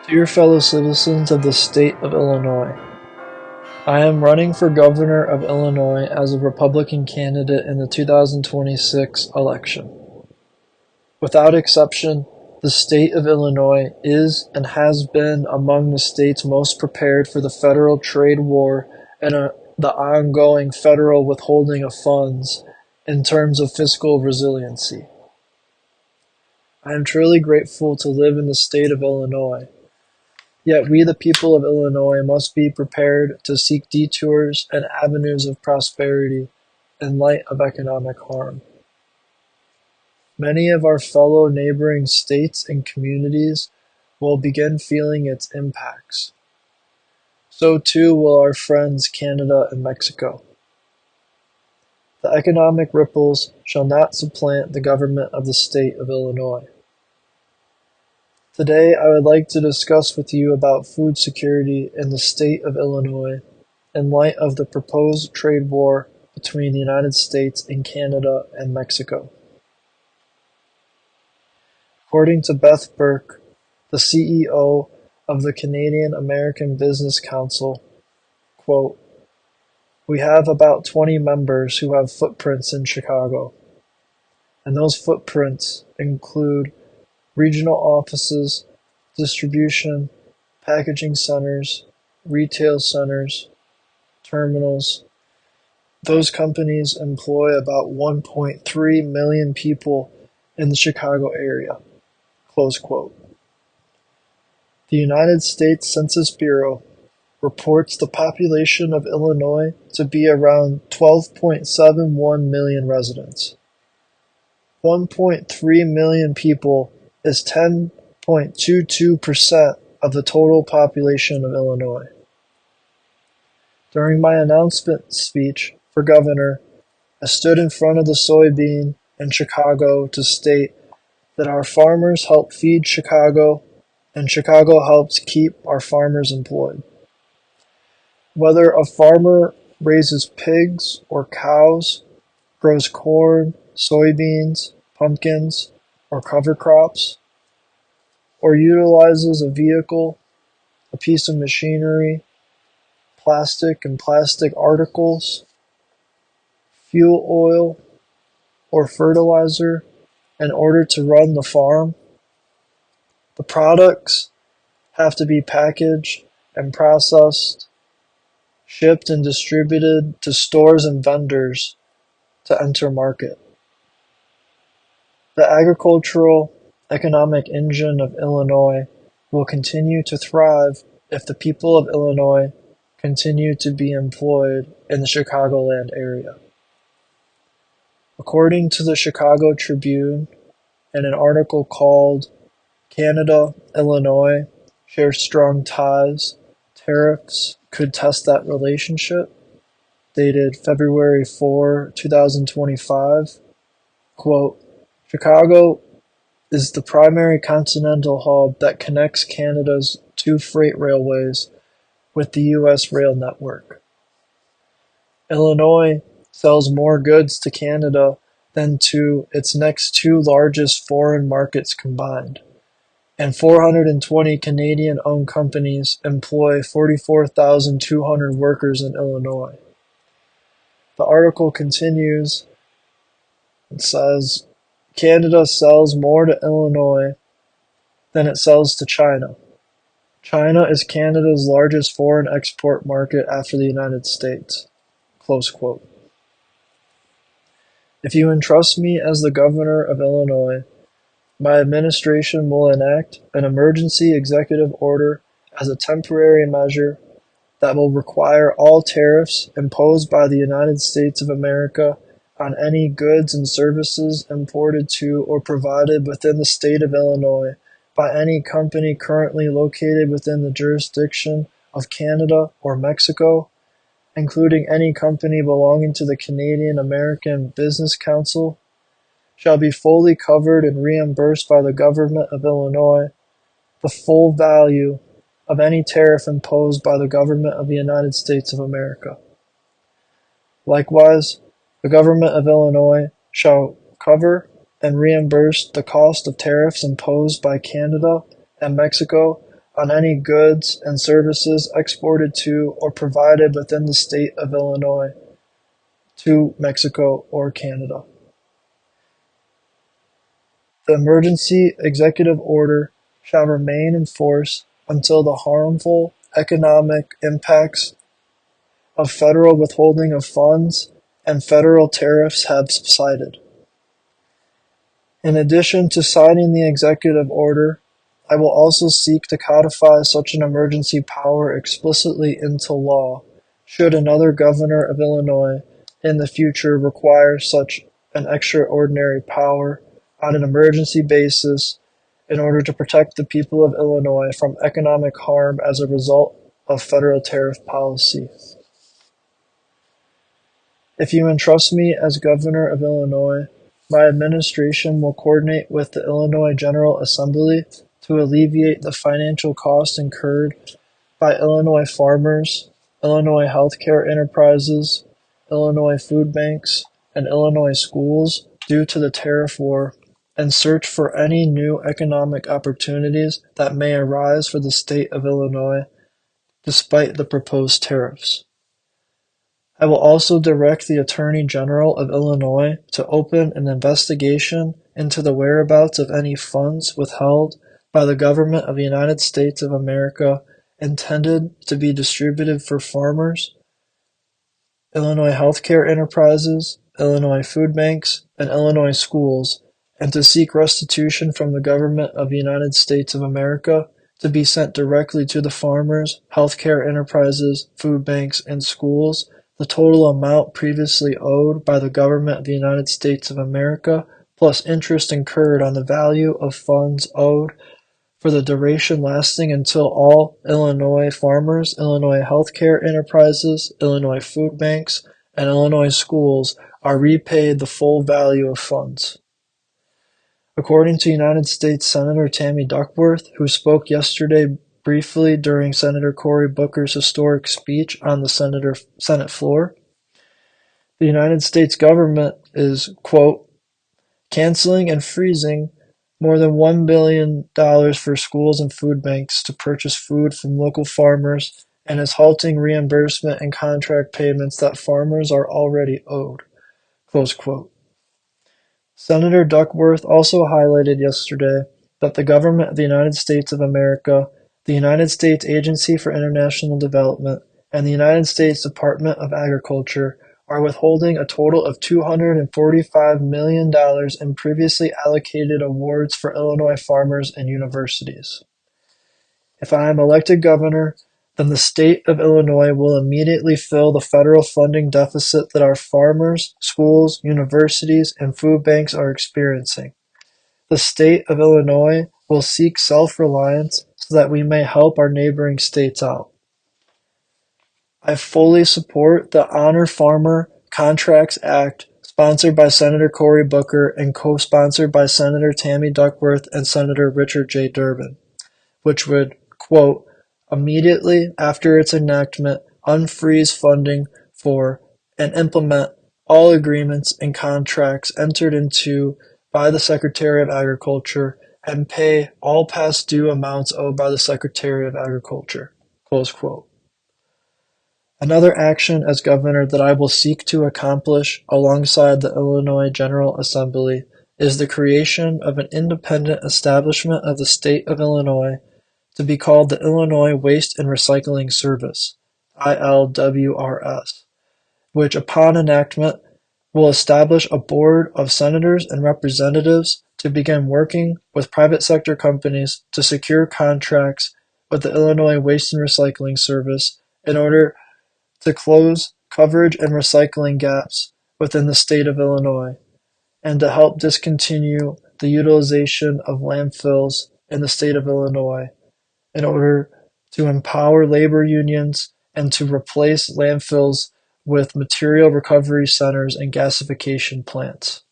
Dear fellow citizens of the state of Illinois, I am running for governor of Illinois as a Republican candidate in the 2026 election. Without exception, the state of Illinois is and has been among the states most prepared for the federal trade war and the ongoing federal withholding of funds in terms of fiscal resiliency. I am truly grateful to live in the state of Illinois. Yet we the people of Illinois must be prepared to seek detours and avenues of prosperity in light of economic harm. Many of our fellow neighboring states and communities will begin feeling its impacts. So too will our friends Canada and Mexico. The economic ripples shall not supplant the government of the state of Illinois. Today, I would like to discuss with you about food security in the state of Illinois in light of the proposed trade war between the United States and Canada and Mexico. According to Beth Burke, the CEO of the Canadian American Business Council, quote, "We have about 20 members who have footprints in Chicago, and those footprints include regional offices, distribution, packaging centers, retail centers, terminals. Those companies employ about 1.3 million people in the Chicago area." Close quote. The United States Census Bureau reports the population of Illinois to be around 12.71 million residents. 1.3 million people is 10.22% of the total population of Illinois. During my announcement speech for governor, I stood in front of the soybean in Chicago to state that our farmers help feed Chicago and Chicago helps keep our farmers employed. Whether a farmer raises pigs or cows, grows corn, soybeans, pumpkins, or cover crops, or utilizes a vehicle, a piece of machinery, plastic and plastic articles, fuel oil, or fertilizer in order to run the farm, the products have to be packaged and processed, shipped and distributed to stores and vendors to enter market. The agricultural economic engine of Illinois will continue to thrive if the people of Illinois continue to be employed in the Chicagoland area. According to the Chicago Tribune, in an article called "Canada, Illinois Share Strong Ties, Tariffs Could Test That Relationship," dated February 4, 2025, quote, "Chicago is the primary continental hub that connects Canada's two freight railways with the U.S. rail network. Illinois sells more goods to Canada than to its next two largest foreign markets combined, and 420 Canadian-owned companies employ 44,200 workers in Illinois." The article continues and says, "Canada sells more to Illinois than it sells to China. China is Canada's largest foreign export market after the United States." Close quote. If you entrust me as the governor of Illinois, my administration will enact an emergency executive order as a temporary measure that will require all tariffs imposed by the United States of America on any goods and services imported to or provided within the state of Illinois by any company currently located within the jurisdiction of Canada or Mexico, including any company belonging to the Canadian American Business Council, shall be fully covered and reimbursed by the government of Illinois the full value of any tariff imposed by the government of the United States of America. Likewise, the government of Illinois shall cover and reimburse the cost of tariffs imposed by Canada and Mexico on any goods and services exported to or provided within the state of Illinois to Mexico or Canada. The emergency executive order shall remain in force until the harmful economic impacts of federal withholding of funds and federal tariffs have subsided. In addition to signing the executive order, I will also seek to codify such an emergency power explicitly into law, should another governor of Illinois in the future require such an extraordinary power on an emergency basis in order to protect the people of Illinois from economic harm as a result of federal tariff policy. If you entrust me as Governor of Illinois, my administration will coordinate with the Illinois General Assembly to alleviate the financial costs incurred by Illinois farmers, Illinois healthcare enterprises, Illinois food banks, and Illinois schools due to the tariff war, and search for any new economic opportunities that may arise for the state of Illinois despite the proposed tariffs. I will also direct the Attorney General of Illinois to open an investigation into the whereabouts of any funds withheld by the government of the United States of America intended to be distributed for farmers, Illinois healthcare enterprises, Illinois food banks, and Illinois schools, and to seek restitution from the government of the United States of America to be sent directly to the farmers, healthcare enterprises, food banks, and schools, the total amount previously owed by the government of the United States of America, plus interest incurred on the value of funds owed for the duration lasting until all Illinois farmers, Illinois healthcare enterprises, Illinois food banks, and Illinois schools are repaid the full value of funds. According to United States Senator Tammy Duckworth, who spoke yesterday briefly during Senator Cory Booker's historic speech on the Senate floor, the United States government is, quote, canceling and freezing more than $1 billion for schools and food banks to purchase food from local farmers and is halting reimbursement and contract payments that farmers are already owed, close quote. Senator Duckworth also highlighted yesterday that the government of the United States of America, the United States Agency for International Development, and the United States Department of Agriculture are withholding a total of $245 million in previously allocated awards for Illinois farmers and universities. If I am elected governor, then the state of Illinois will immediately fill the federal funding deficit that our farmers, schools, universities, and food banks are experiencing. The state of Illinois will seek self-reliance so that we may help our neighboring states out. I fully support the Honor Farmer Contracts Act sponsored by Senator Cory Booker and co-sponsored by Senator Tammy Duckworth and Senator Richard J. Durbin, which would, quote, immediately after its enactment, unfreeze funding for and implement all agreements and contracts entered into by the Secretary of Agriculture and pay all past due amounts owed by the Secretary of Agriculture, close quote. Another action as governor that I will seek to accomplish alongside the Illinois General Assembly is the creation of an independent establishment of the state of Illinois to be called the Illinois Waste and Recycling Service, ILWRS, which upon enactment will establish a board of senators and representatives to begin working with private sector companies to secure contracts with the Illinois Waste and Recycling Service in order to close coverage and recycling gaps within the state of Illinois, and to help discontinue the utilization of landfills in the state of Illinois in order to empower labor unions and to replace landfills with material recovery centers and gasification plants.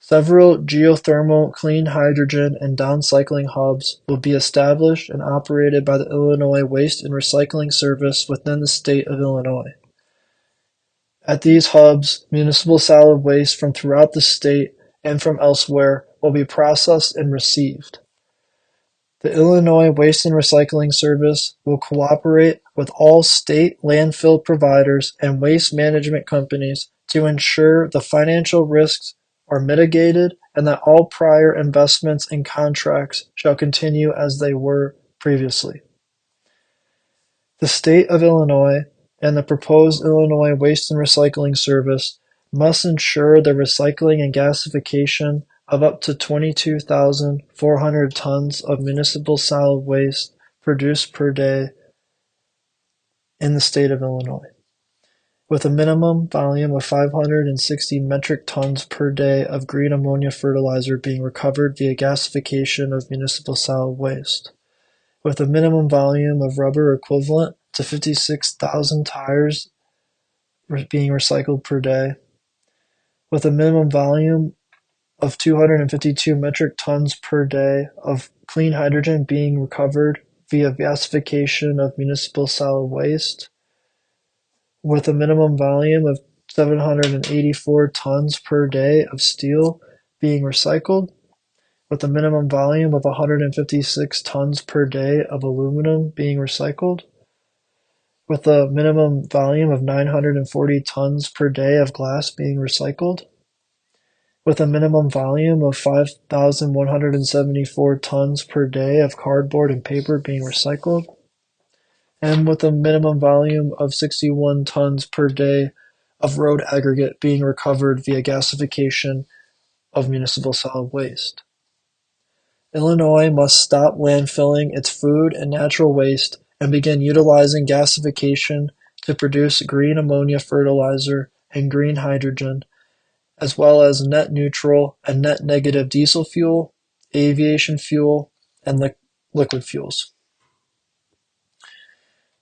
Several geothermal clean hydrogen and downcycling hubs will be established and operated by the Illinois Waste and Recycling Service within the state of Illinois. At these hubs, municipal solid waste from throughout the state and from elsewhere will be processed and received. The Illinois Waste and Recycling Service will cooperate with all state landfill providers and waste management companies to ensure the financial risks are mitigated and that all prior investments and contracts shall continue as they were previously. The State of Illinois and the proposed Illinois Waste and Recycling Service must ensure the recycling and gasification of up to 22,400 tons of municipal solid waste produced per day in the state of Illinois, with a minimum volume of 560 metric tons per day of green ammonia fertilizer being recovered via gasification of municipal solid waste, with a minimum volume of rubber equivalent to 56,000 tires being recycled per day, with a minimum volume of 252 metric tons per day of clean hydrogen being recovered via gasification of municipal solid waste, with a minimum volume of 784 tons per day of steel being recycled, with a minimum volume of 156 tons per day of aluminum being recycled, with a minimum volume of 940 tons per day of glass being recycled, with a minimum volume of 5,174 tons per day of cardboard and paper being recycled, and with a minimum volume of 61 tons per day of road aggregate being recovered via gasification of municipal solid waste. Illinois must stop landfilling its food and natural waste and begin utilizing gasification to produce green ammonia fertilizer and green hydrogen, as well as net neutral and net negative diesel fuel, aviation fuel, and liquid fuels.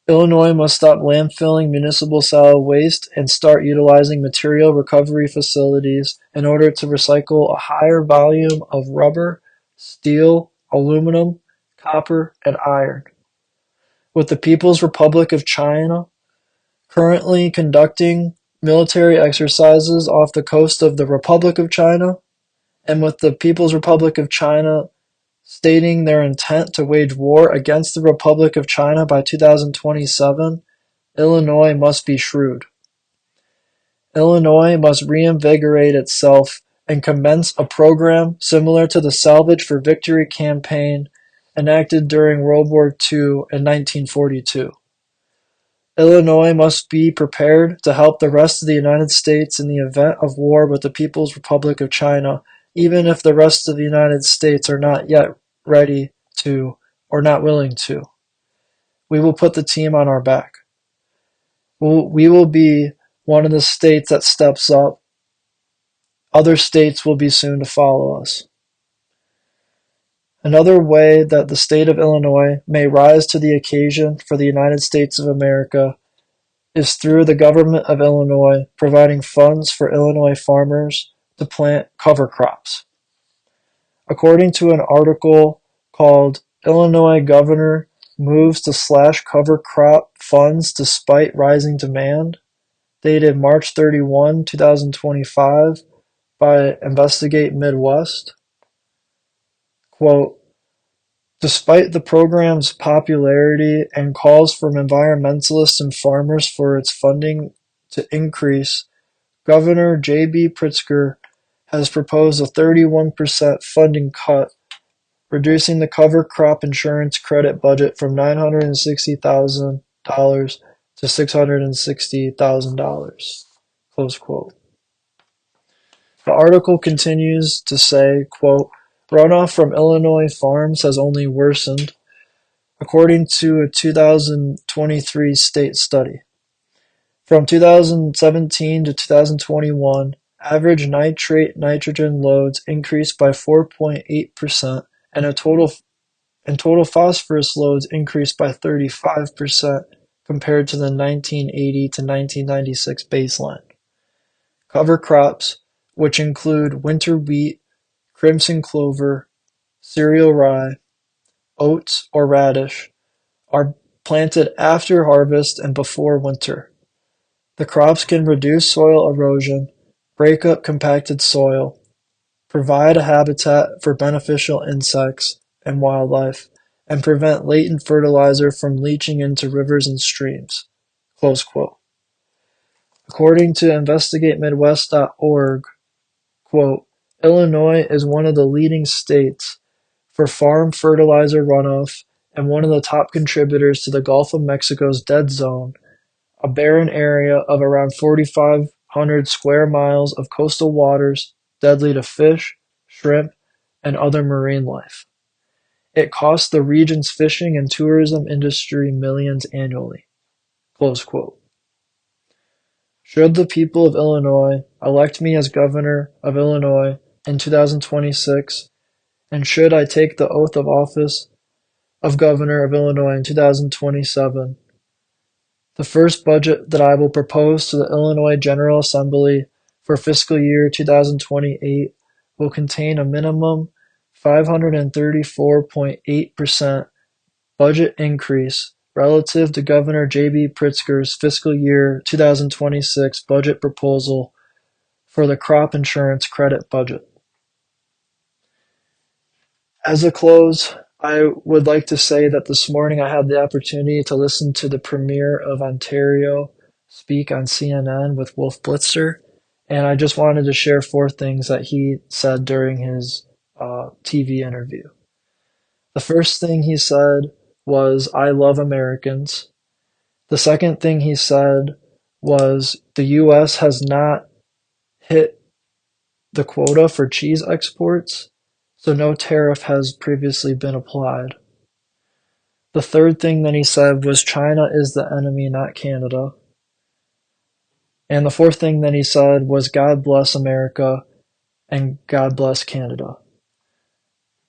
Illinois must stop landfilling municipal solid waste and start utilizing material recovery facilities in order to recycle a higher volume of rubber, steel, aluminum, copper, and iron. With the People's Republic of China currently conducting military exercises off the coast of the Republic of China, and with the People's Republic of China stating their intent to wage war against the Republic of China by 2027, Illinois must be shrewd. Illinois must reinvigorate itself and commence a program similar to the Salvage for Victory campaign enacted during World War II in 1942. Illinois must be prepared to help the rest of the United States in the event of war with the People's Republic of China, even if the rest of the United States are not yet ready to or not willing to. We will put the team on our back. We will be one of the states that steps up. Other states will be soon to follow us. Another way that the state of Illinois may rise to the occasion for the United States of America is through the government of Illinois providing funds for Illinois farmers to plant cover crops. According to an article called "Illinois Governor Moves to Slash Cover Crop Funds Despite Rising Demand," dated March 31, 2025, by Investigate Midwest, quote, "Despite the program's popularity and calls from environmentalists and farmers for its funding to increase, Governor J.B. Pritzker has proposed a 31% funding cut, reducing the cover crop insurance credit budget from $960,000 to $660,000. Close quote. The article continues to say, quote, "Runoff from Illinois farms has only worsened, according to a 2023 state study. From 2017 to 2021, average nitrate nitrogen loads increased by 4.8%, and total phosphorus loads increased by 35% compared to the 1980 to 1996 baseline. Cover crops, which include winter wheat, crimson clover, cereal rye, oats, or radish, are planted after harvest and before winter. The crops can reduce soil erosion, break up compacted soil, provide a habitat for beneficial insects and wildlife, and prevent latent fertilizer from leaching into rivers and streams. Close quote. According to InvestigateMidwest.org, quote, Illinois is one of the leading states for farm fertilizer runoff and one of the top contributors to the Gulf of Mexico's dead zone, a barren area of around 4,500 square miles of coastal waters deadly to fish, shrimp, and other marine life. It costs the region's fishing and tourism industry millions annually. Close quote. Should the people of Illinois elect me as governor of Illinois in 2026, and should I take the oath of office of governor of Illinois in 2027, the first budget that I will propose to the Illinois General Assembly for fiscal year 2028 will contain a minimum 534.8% budget increase relative to Governor J.B. Pritzker's fiscal year 2026 budget proposal for the crop insurance credit budget. As a close, I would like to say that this morning I had the opportunity to listen to the Premier of Ontario speak on CNN with Wolf Blitzer, and I just wanted to share 4 things that he said during his TV interview. The first thing he said was, I love Americans. The second thing he said was, the U.S. has not hit the quota for cheese exports, so no tariff has previously been applied. The third thing that he said was, China is the enemy, not Canada. And the fourth thing that he said was, God bless America and God bless Canada.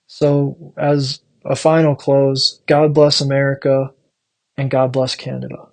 So as a final close, God bless America and God bless Canada.